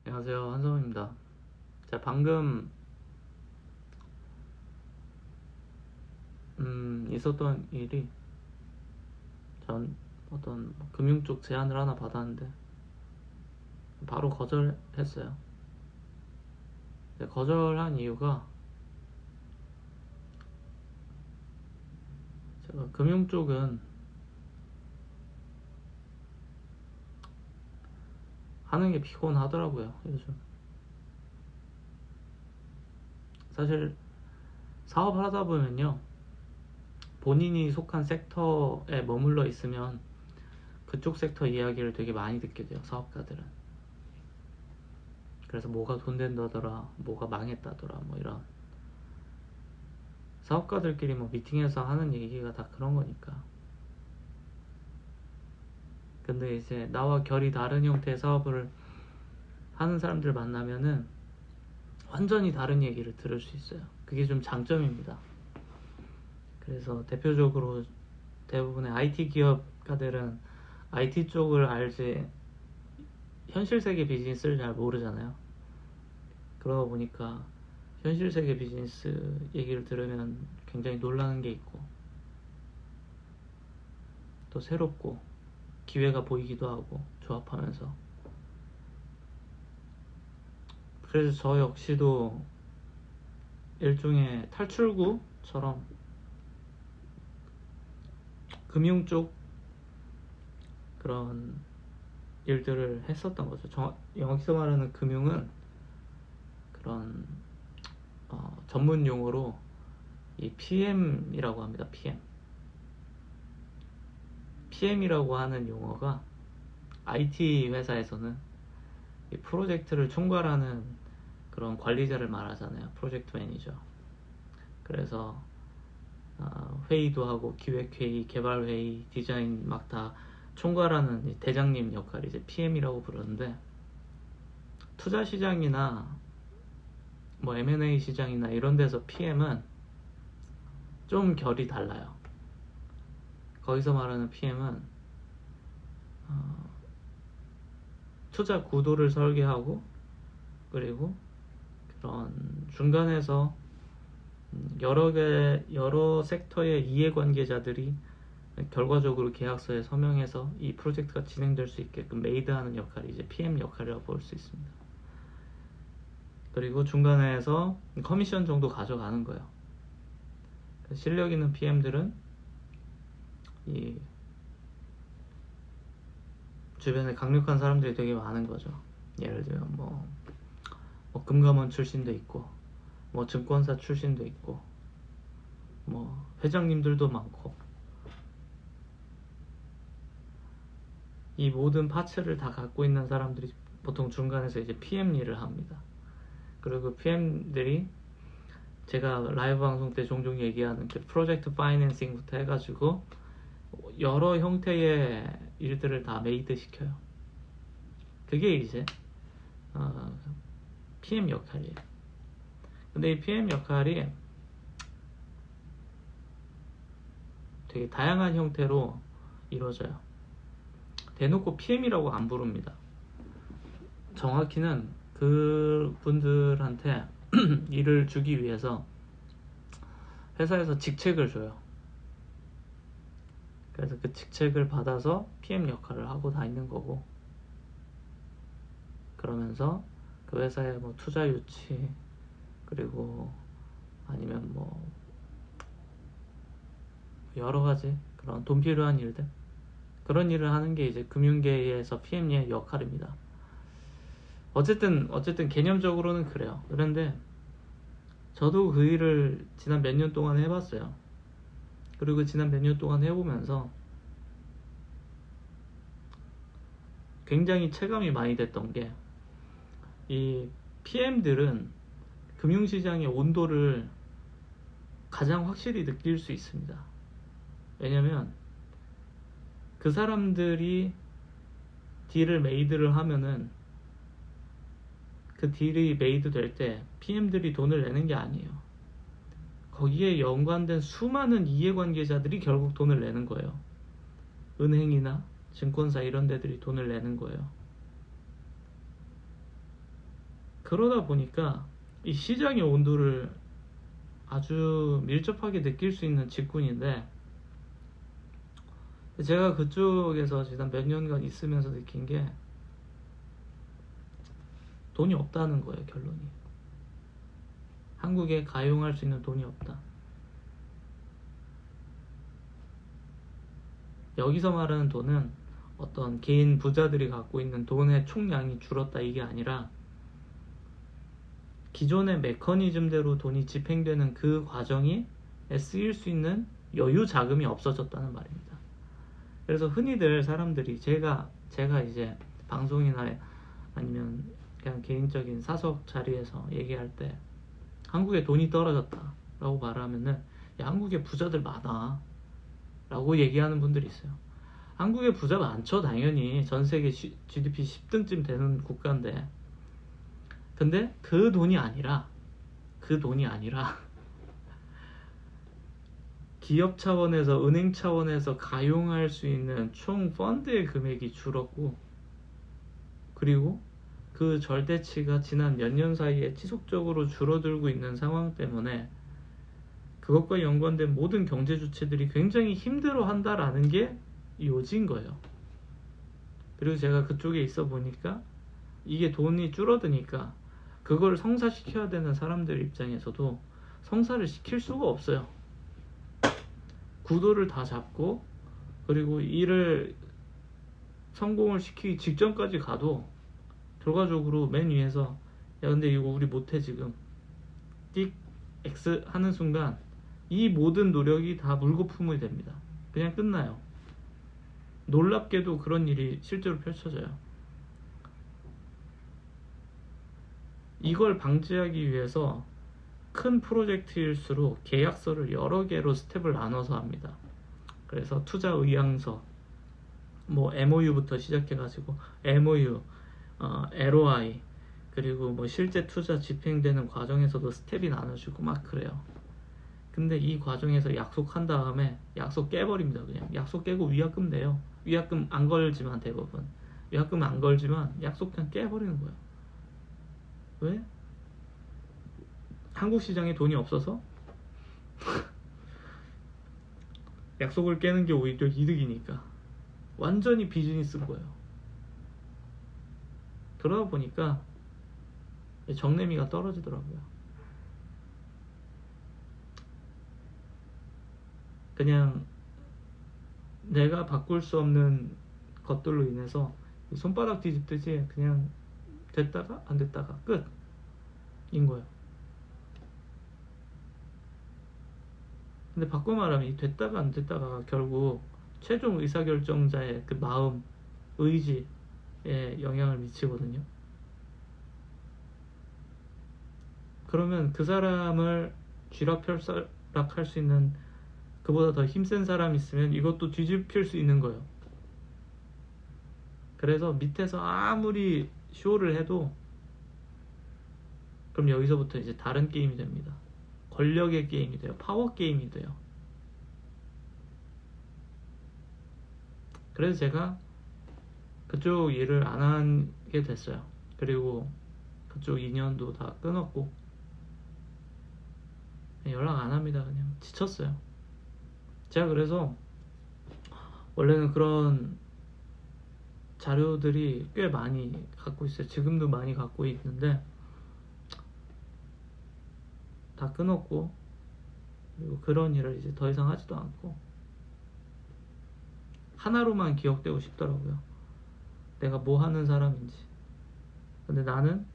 안녕하세요, 한성입니다. 제가 방금 있었던 일이, 전 어떤 금융 쪽 제안을 하나 받았는데 바로 거절했어요. 근데 거절한 이유가, 제가 금융 쪽은 하는 게 피곤하더라고요, 요즘. 사실 사업을 하다 보면요, 본인이 속한 섹터에 머물러 있으면 그쪽 섹터 이야기를 되게 많이 듣게 돼요, 사업가들은. 그래서 뭐가 돈 된다더라, 뭐가 망했다더라, 뭐 이런 사업가들끼리 뭐 미팅에서 하는 얘기가 다 그런 거니까. 근데 이제 나와 결이 다른 형태의 사업을 하는 사람들 만나면은 완전히 다른 얘기를 들을 수 있어요. 그게 좀 장점입니다. 그래서 대표적으로 대부분의 IT 기업가들은 IT 쪽을 알지 현실 세계 비즈니스를 잘 모르잖아요. 그러다 보니까 현실 세계 비즈니스 얘기를 들으면 굉장히 놀라는 게 있고, 또 새롭고 기회가 보이기도 하고, 조합하면서. 그래서 저 역시도 일종의 탈출구처럼 금융 쪽 그런 일들을 했었던 거죠. 여기서 말하는 금융은 그런 전문 용어로 이 PM이라고 합니다. PM이라고 하는 용어가 IT 회사에서는 이 프로젝트를 총괄하는 그런 관리자를 말하잖아요. 프로젝트 매니저. 그래서 회의도 하고, 기획회의, 개발회의, 디자인 막 다 총괄하는 대장님 역할이 이제 PM이라고 부르는데, 투자 시장이나 뭐 M&A 시장이나 이런 데서 PM은 좀 결이 달라요. 거기서 말하는 PM은 투자 구도를 설계하고, 그리고 그런 중간에서 여러 섹터의 이해관계자들이 결과적으로 계약서에 서명해서 이 프로젝트가 진행될 수 있게끔 메이드하는 역할이 이제 PM 역할이라고 볼 수 있습니다. 그리고 중간에서 커미션 정도 가져가는 거예요. 실력 있는 PM들은 이 주변에 강력한 사람들이 되게 많은 거죠. 예를 들면 뭐 금감원 출신도 있고, 뭐 증권사 출신도 있고, 뭐 회장님들도 많고, 이 모든 파츠를 다 갖고 있는 사람들이 보통 중간에서 이제 PM 일을 합니다. 그리고 PM들이 제가 라이브 방송 때 종종 얘기하는 그 프로젝트 파이낸싱부터 해가지고 여러 형태의 일들을 다 메이드 시켜요. 그게 이제 PM 역할이에요. 근데 이 PM 역할이 되게 다양한 형태로 이루어져요. 대놓고 PM이라고 안 부릅니다. 정확히는 그 분들한테 일을 주기 위해서 회사에서 직책을 줘요. 그래서 그 직책을 받아서 PM 역할을 하고 다니는 거고, 그러면서 그 회사의 뭐 투자 유치, 그리고 아니면 뭐 여러 가지 그런 돈 필요한 일들, 그런 일을 하는 게 이제 금융계에서 PM의 역할입니다. 어쨌든 개념적으로는 그래요. 그런데 저도 그 일을 지난 몇 년 동안 해봤어요. 그리고 지난 몇 년 동안 해보면서 굉장히 체감이 많이 됐던 게, 이 PM들은 금융시장의 온도를 가장 확실히 느낄 수 있습니다. 왜냐면 그 사람들이 딜을 메이드를 하면은 그 딜이 메이드 될 때 PM들이 돈을 내는 게 아니에요. 거기에 연관된 수많은 이해관계자들이 결국 돈을 내는 거예요. 은행이나 증권사 이런 데들이 돈을 내는 거예요. 그러다 보니까 이 시장의 온도를 아주 밀접하게 느낄 수 있는 직군인데, 제가 그쪽에서 지난 몇 년간 있으면서 느낀 게 돈이 없다는 거예요. 결론이 한국에 가용할 수 있는 돈이 없다. 여기서 말하는 돈은 어떤 개인 부자들이 갖고 있는 돈의 총량이 줄었다 이게 아니라, 기존의 메커니즘대로 돈이 집행되는 그 과정이 쓰일 수 있는 여유 자금이 없어졌다는 말입니다. 그래서 흔히들 사람들이 제가 이제 방송이나 아니면 그냥 개인적인 사석 자리에서 얘기할 때 한국에 돈이 떨어졌다 라고 말하면은, 야, 한국에 부자들 많아 라고 얘기하는 분들이 있어요. 한국에 부자 많죠. 당연히 전 세계 GDP 10등쯤 되는 국가인데, 근데 그 돈이 아니라 기업 차원에서, 은행 차원에서 가용할 수 있는 총 펀드의 금액이 줄었고, 그리고 그 절대치가 지난 몇 년 사이에 지속적으로 줄어들고 있는 상황 때문에 그것과 연관된 모든 경제 주체들이 굉장히 힘들어한다라는 게 요지인 거예요. 그리고 제가 그쪽에 있어 보니까 이게 돈이 줄어드니까 그걸 성사시켜야 되는 사람들 입장에서도 성사를 시킬 수가 없어요. 구도를 다 잡고, 그리고 일을 성공을 시키기 직전까지 가도 결과적으로 맨 위에서, 야, 근데 이거 우리 못해 지금, 띡 X 하는 순간 이 모든 노력이 다 물거품이 됩니다. 그냥 끝나요. 놀랍게도 그런 일이 실제로 펼쳐져요. 이걸 방지하기 위해서 큰 프로젝트일수록 계약서를 여러 개로 스텝을 나눠서 합니다. 그래서 투자 의향서, 뭐 MOU부터 시작해가지고 MOU, LOI, 그리고 뭐 실제 투자 집행되는 과정에서도 스텝이 나눠지고 막 그래요. 근데 이 과정에서 약속한 다음에 약속 깨버립니다. 그냥 약속 깨고 위약금 내요. 위약금 안 걸지만, 대부분 위약금 안 걸지만 약속 그냥 깨버리는 거예요. 왜? 한국 시장에 돈이 없어서? 약속을 깨는 게 오히려 이득이니까. 완전히 비즈니스인 거예요. 그러다 보니까 정내미가 떨어지더라고요. 그냥 내가 바꿀 수 없는 것들로 인해서 손바닥 뒤집듯이 그냥 됐다가 안 됐다가 끝인 거예요. 근데 바꿔 말하면 이 됐다가 안 됐다가 결국 최종 의사결정자의 그 마음, 의지에 영향을 미치거든요. 그러면 그 사람을 쥐락펴락할 수 있는, 그보다 더 힘센 사람이 있으면 이것도 뒤집힐 수 있는 거예요. 그래서 밑에서 아무리 쇼를 해도 그럼 여기서부터 이제 다른 게임이 됩니다. 권력의 게임이 돼요. 파워 게임이 돼요. 그래서 제가 그쪽 일을 안 하게 됐어요. 그리고 그쪽 인연도 다 끊었고 연락 안 합니다. 그냥 지쳤어요. 제가 그래서 원래는 그런 자료들이 꽤 많이 갖고 있어요. 지금도 많이 갖고 있는데 다 끊었고, 그리고 그런 일을 이제 더 이상 하지도 않고, 하나로만 기억되고 싶더라고요. 내가 뭐 하는 사람인지. 근데 나는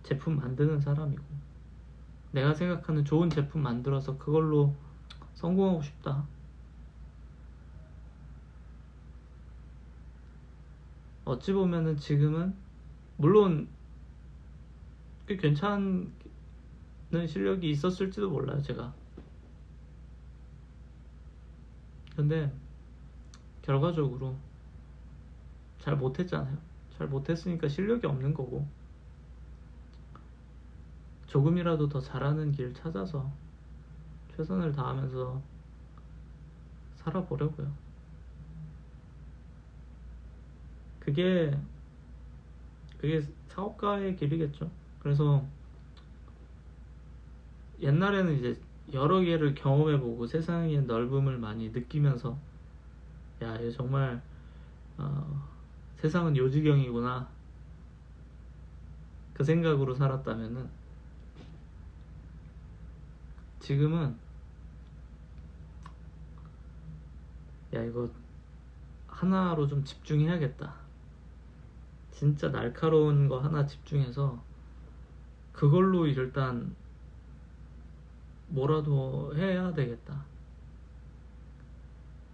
제품 만드는 사람이고, 내가 생각하는 좋은 제품 만들어서 그걸로 성공하고 싶다. 어찌 보면은 지금은 물론 꽤 괜찮은 실력이 있었을지도 몰라요, 제가. 근데 결과적으로 잘 못했잖아요. 잘 못했으니까 실력이 없는 거고, 조금이라도 더 잘하는 길 찾아서 최선을 다하면서 살아보려고요. 그게 사업가의 길이겠죠. 그래서 옛날에는 이제 여러 개를 경험해보고 세상의 넓음을 많이 느끼면서 야, 이거 정말 세상은 요지경이구나 그 생각으로 살았다면은 지금은 야, 이거 하나로 좀 집중해야겠다. 진짜 날카로운 거 하나 집중해서 그걸로 일단 뭐라도 해야 되겠다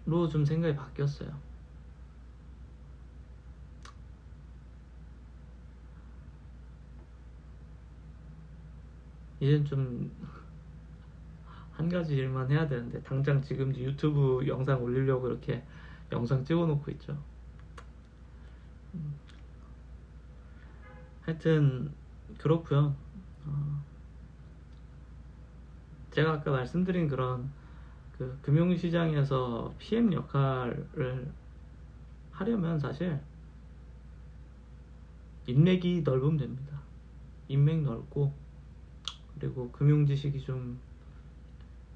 로 좀 생각이 바뀌었어요. 이젠 좀 한 가지 일만 해야 되는데 당장 지금 유튜브 영상 올리려고 이렇게 영상 찍어놓고 있죠. 하여튼 그렇고요. 제가 아까 말씀드린 그런 그 금융시장에서 PM 역할을 하려면 사실 인맥이 넓으면 됩니다. 인맥 넓고 그리고 금융지식이 좀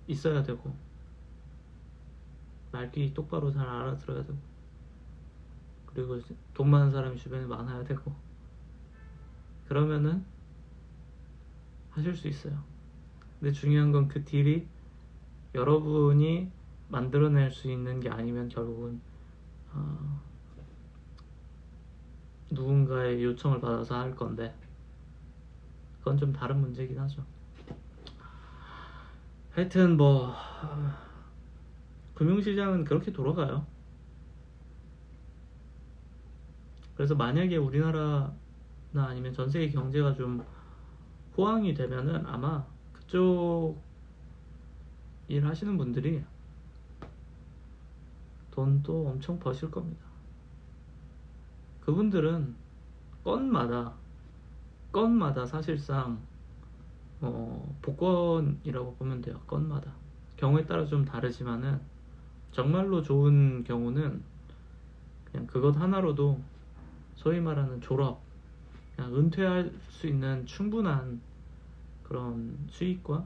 있어야 되고 말귀 똑바로 잘 알아들어야 되고 그리고 돈 많은 사람이 주변에 많아야 되고 그러면은 하실 수 있어요. 근데 중요한 건 그 딜이 여러분이 만들어낼 수 있는 게 아니면 결국은 누군가의 요청을 받아서 할 건데 그건 좀 다른 문제긴 하죠. 하여튼 뭐 금융시장은 그렇게 돌아가요. 그래서 만약에 우리나라나 아니면 전세계 경제가 좀 호황이 되면은 아마 그쪽 일 하시는 분들이 돈도 엄청 버실 겁니다. 그분들은 건마다 사실상 복권이라고 보면 돼요. 건마다 경우에 따라 좀 다르지만은 정말로 좋은 경우는 그냥 그것 하나로도 소위 말하는 졸업, 그냥 은퇴할 수 있는 충분한 그런 수익과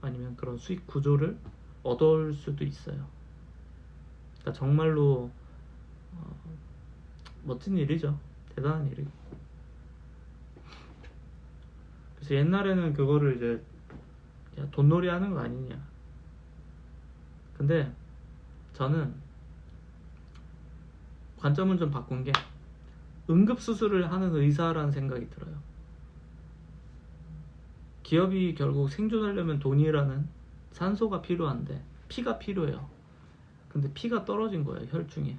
아니면 그런 수익 구조를 얻을 수도 있어요. 그러니까 정말로 멋진 일이죠. 대단한 일이고. 그래서 옛날에는 그거를 이제 야, 돈놀이 하는 거 아니냐. 근데 저는 관점을 좀 바꾼 게 응급수술을 하는 의사라는 생각이 들어요. 기업이 결국 생존하려면 돈이라는 산소가 필요한데 피가 필요해요. 근데 피가 떨어진 거예요. 혈중에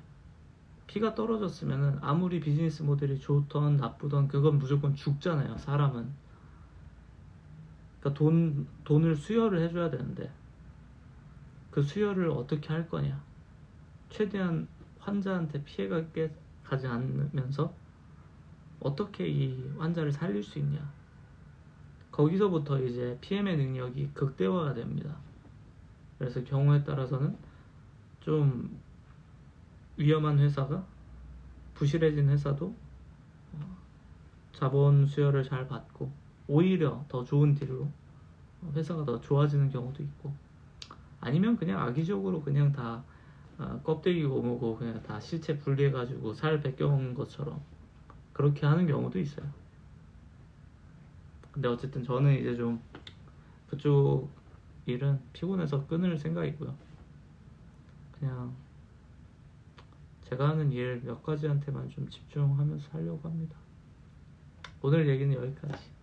피가 떨어졌으면은 아무리 비즈니스 모델이 좋던 나쁘던 그건 무조건 죽잖아요. 사람은. 그러니까 돈을 수혈을 해줘야 되는데 그 수혈을 어떻게 할 거냐. 최대한 환자한테 피해가 가지 않으면서 어떻게 이 환자를 살릴 수 있냐. 거기서부터 이제 PM의 능력이 극대화가 됩니다. 그래서 경우에 따라서는 좀 위험한 회사가 부실해진 회사도 자본 수혈을 잘 받고 오히려 더 좋은 딜로 회사가 더 좋아지는 경우도 있고 아니면 그냥 악의적으로 그냥 다 껍데기고 뭐고 그냥 다 실체 분리해가지고 살 벗겨온 것처럼 그렇게 하는 경우도 있어요. 근데 어쨌든 저는 이제 좀 그쪽 일은 피곤해서 끊을 생각이고요. 그냥 제가 하는 일 몇 가지한테만 좀 집중하면서 하려고 합니다. 오늘 얘기는 여기까지.